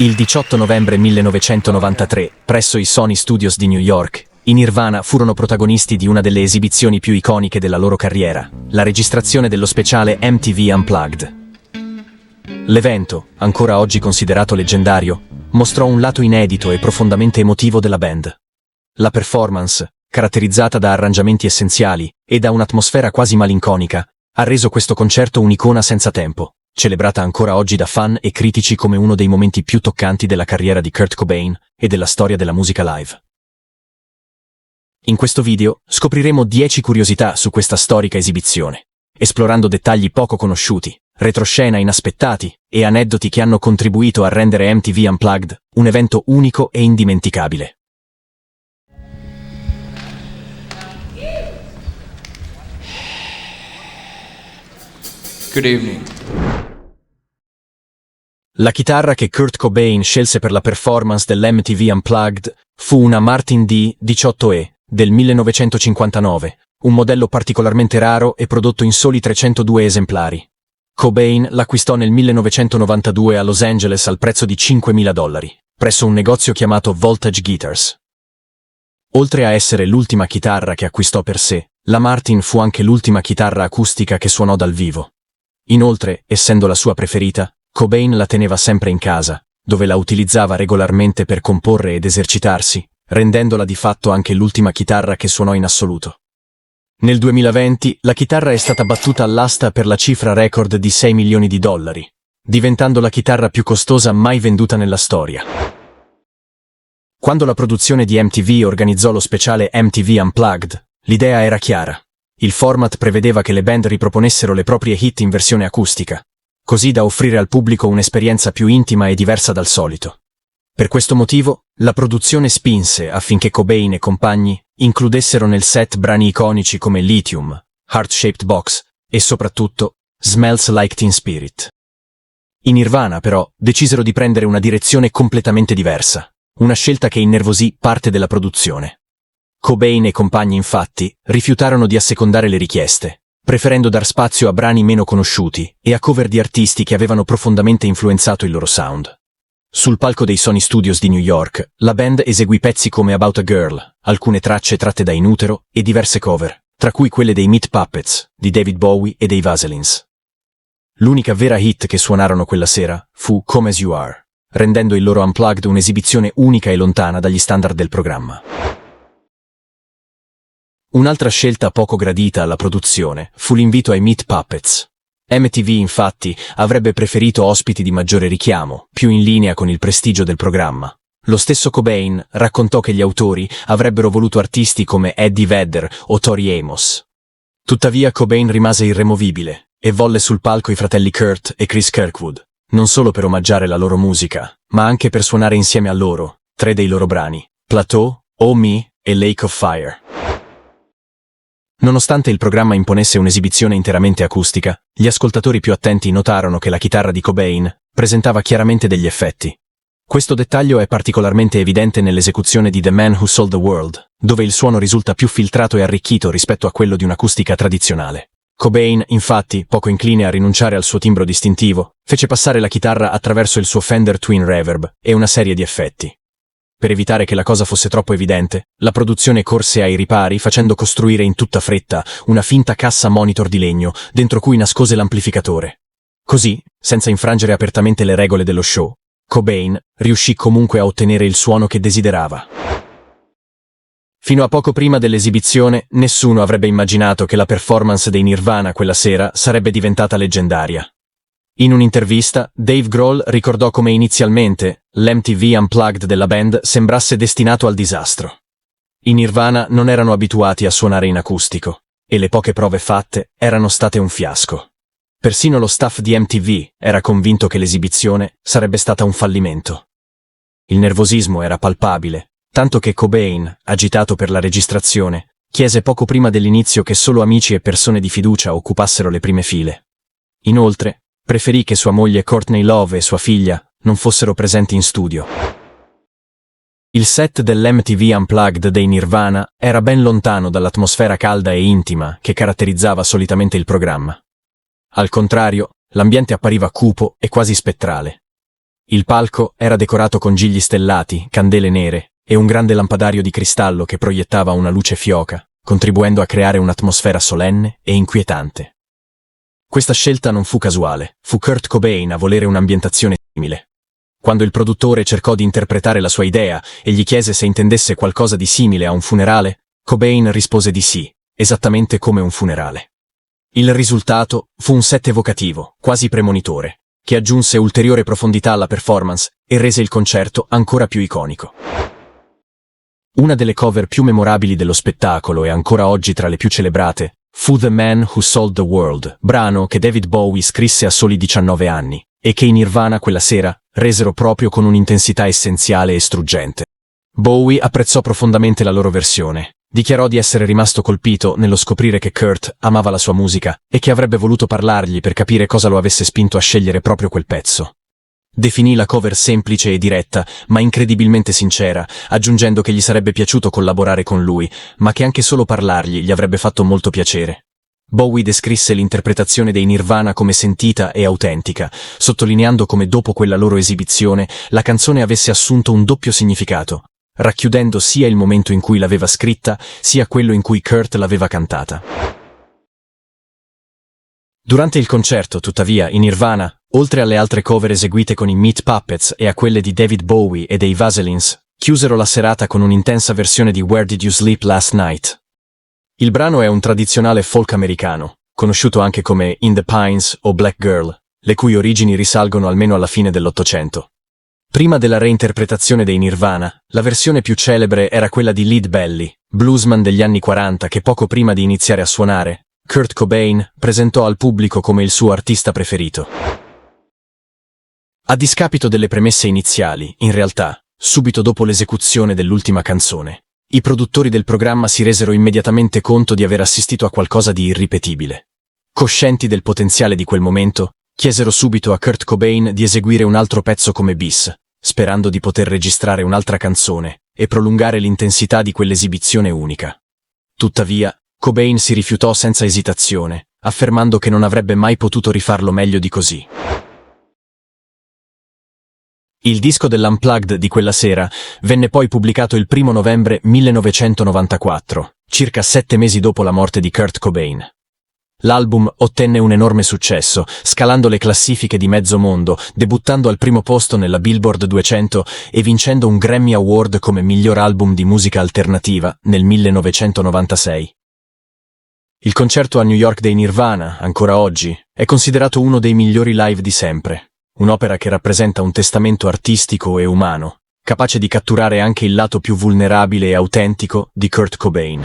Il 18 novembre 1993, presso i Sony Studios di New York, i Nirvana furono protagonisti di una delle esibizioni più iconiche della loro carriera, la registrazione dello speciale MTV Unplugged. L'evento, ancora oggi considerato leggendario, mostrò un lato inedito e profondamente emotivo della band. La performance, caratterizzata da arrangiamenti essenziali e da un'atmosfera quasi malinconica, ha reso questo concerto un'icona senza tempo, celebrata ancora oggi da fan e critici come uno dei momenti più toccanti della carriera di Kurt Cobain e della storia della musica live. In questo video scopriremo 10 curiosità su questa storica esibizione, esplorando dettagli poco conosciuti, retroscena inaspettati e aneddoti che hanno contribuito a rendere MTV Unplugged un evento unico e indimenticabile. Good evening. La chitarra che Kurt Cobain scelse per la performance dell'MTV Unplugged fu una Martin D18E del 1959, un modello particolarmente raro e prodotto in soli 302 esemplari. Cobain l'acquistò nel 1992 a Los Angeles al prezzo di $5.000, presso un negozio chiamato Voltage Guitars. Oltre a essere l'ultima chitarra che acquistò per sé, la Martin fu anche l'ultima chitarra acustica che suonò dal vivo. Inoltre, essendo la sua preferita, Cobain la teneva sempre in casa, dove la utilizzava regolarmente per comporre ed esercitarsi, rendendola di fatto anche l'ultima chitarra che suonò in assoluto. Nel 2020 la chitarra è stata battuta all'asta per la cifra record di $6 milioni, diventando la chitarra più costosa mai venduta nella storia. Quando la produzione di MTV organizzò lo speciale MTV Unplugged, l'idea era chiara. Il format prevedeva che le band riproponessero le proprie hit in versione acustica, così da offrire al pubblico un'esperienza più intima e diversa dal solito. Per questo motivo, la produzione spinse affinché Cobain e compagni includessero nel set brani iconici come Lithium, Heart Shaped Box e soprattutto Smells Like Teen Spirit. I Nirvana, però, decisero di prendere una direzione completamente diversa, una scelta che innervosì parte della produzione. Cobain e compagni, infatti, rifiutarono di assecondare le richieste, preferendo dar spazio a brani meno conosciuti e a cover di artisti che avevano profondamente influenzato il loro sound. Sul palco dei Sony Studios di New York, la band eseguì pezzi come About a Girl, alcune tracce tratte da In Utero e diverse cover, tra cui quelle dei Meat Puppets, di David Bowie e dei Vaselines. L'unica vera hit che suonarono quella sera fu Come As You Are, rendendo il loro Unplugged un'esibizione unica e lontana dagli standard del programma. Un'altra scelta poco gradita alla produzione fu l'invito ai Meat Puppets. MTV, infatti, avrebbe preferito ospiti di maggiore richiamo, più in linea con il prestigio del programma. Lo stesso Cobain raccontò che gli autori avrebbero voluto artisti come Eddie Vedder o Tori Amos. Tuttavia Cobain rimase irremovibile e volle sul palco i fratelli Kurt e Chris Kirkwood, non solo per omaggiare la loro musica, ma anche per suonare insieme a loro 3 dei loro brani, Plateau, Oh Me e Lake of Fire. Nonostante il programma imponesse un'esibizione interamente acustica, gli ascoltatori più attenti notarono che la chitarra di Cobain presentava chiaramente degli effetti. Questo dettaglio è particolarmente evidente nell'esecuzione di The Man Who Sold the World, dove il suono risulta più filtrato e arricchito rispetto a quello di un'acustica tradizionale. Cobain, infatti, poco incline a rinunciare al suo timbro distintivo, fece passare la chitarra attraverso il suo Fender Twin Reverb e una serie di effetti. Per evitare che la cosa fosse troppo evidente, la produzione corse ai ripari facendo costruire in tutta fretta una finta cassa monitor di legno dentro cui nascose l'amplificatore. Così, senza infrangere apertamente le regole dello show, Cobain riuscì comunque a ottenere il suono che desiderava. Fino a poco prima dell'esibizione, nessuno avrebbe immaginato che la performance dei Nirvana quella sera sarebbe diventata leggendaria. In un'intervista, Dave Grohl ricordò come inizialmente l'MTV Unplugged della band sembrasse destinato al disastro. I Nirvana non erano abituati a suonare in acustico, e le poche prove fatte erano state un fiasco. Persino lo staff di MTV era convinto che l'esibizione sarebbe stata un fallimento. Il nervosismo era palpabile, tanto che Cobain, agitato per la registrazione, chiese poco prima dell'inizio che solo amici e persone di fiducia occupassero le prime file. Inoltre, preferì che sua moglie Courtney Love e sua figlia non fossero presenti in studio. Il set dell'MTV Unplugged dei Nirvana era ben lontano dall'atmosfera calda e intima che caratterizzava solitamente il programma. Al contrario, l'ambiente appariva cupo e quasi spettrale. Il palco era decorato con gigli stellati, candele nere e un grande lampadario di cristallo che proiettava una luce fioca, contribuendo a creare un'atmosfera solenne e inquietante. Questa scelta non fu casuale, fu Kurt Cobain a volere un'ambientazione simile. Quando il produttore cercò di interpretare la sua idea e gli chiese se intendesse qualcosa di simile a un funerale, Cobain rispose di sì, esattamente come un funerale. Il risultato fu un set evocativo, quasi premonitore, che aggiunse ulteriore profondità alla performance e rese il concerto ancora più iconico. Una delle cover più memorabili dello spettacolo e ancora oggi tra le più celebrate fu The Man Who Sold the World, brano che David Bowie scrisse a soli 19 anni e che i Nirvana quella sera resero proprio con un'intensità essenziale e struggente. Bowie apprezzò profondamente la loro versione, dichiarò di essere rimasto colpito nello scoprire che Kurt amava la sua musica e che avrebbe voluto parlargli per capire cosa lo avesse spinto a scegliere proprio quel pezzo. Definì la cover semplice e diretta, ma incredibilmente sincera, aggiungendo che gli sarebbe piaciuto collaborare con lui, ma che anche solo parlargli gli avrebbe fatto molto piacere. Bowie descrisse l'interpretazione dei Nirvana come sentita e autentica, sottolineando come dopo quella loro esibizione la canzone avesse assunto un doppio significato, racchiudendo sia il momento in cui l'aveva scritta, sia quello in cui Kurt l'aveva cantata. Durante il concerto, tuttavia, i Nirvana, oltre alle altre cover eseguite con i Meat Puppets e a quelle di David Bowie e dei Vaselines, chiusero la serata con un'intensa versione di Where Did You Sleep Last Night? Il brano è un tradizionale folk americano, conosciuto anche come In the Pines o Black Girl, le cui origini risalgono almeno alla fine dell'Ottocento. Prima della reinterpretazione dei Nirvana, la versione più celebre era quella di Lead Belly, bluesman degli anni 40 che poco prima di iniziare a suonare, Kurt Cobain presentò al pubblico come il suo artista preferito. A discapito delle premesse iniziali, in realtà, subito dopo l'esecuzione dell'ultima canzone, i produttori del programma si resero immediatamente conto di aver assistito a qualcosa di irripetibile. Coscienti del potenziale di quel momento, chiesero subito a Kurt Cobain di eseguire un altro pezzo come bis, sperando di poter registrare un'altra canzone e prolungare l'intensità di quell'esibizione unica. Tuttavia, Cobain si rifiutò senza esitazione, affermando che non avrebbe mai potuto rifarlo meglio di così. Il disco dell'Unplugged di quella sera venne poi pubblicato il 1 novembre 1994, circa 7 mesi dopo la morte di Kurt Cobain. L'album ottenne un enorme successo, scalando le classifiche di mezzo mondo, debuttando al primo posto nella Billboard 200 e vincendo un Grammy Award come miglior album di musica alternativa nel 1996. Il concerto a New York dei Nirvana, ancora oggi, è considerato uno dei migliori live di sempre. Un'opera che rappresenta un testamento artistico e umano, capace di catturare anche il lato più vulnerabile e autentico di Kurt Cobain.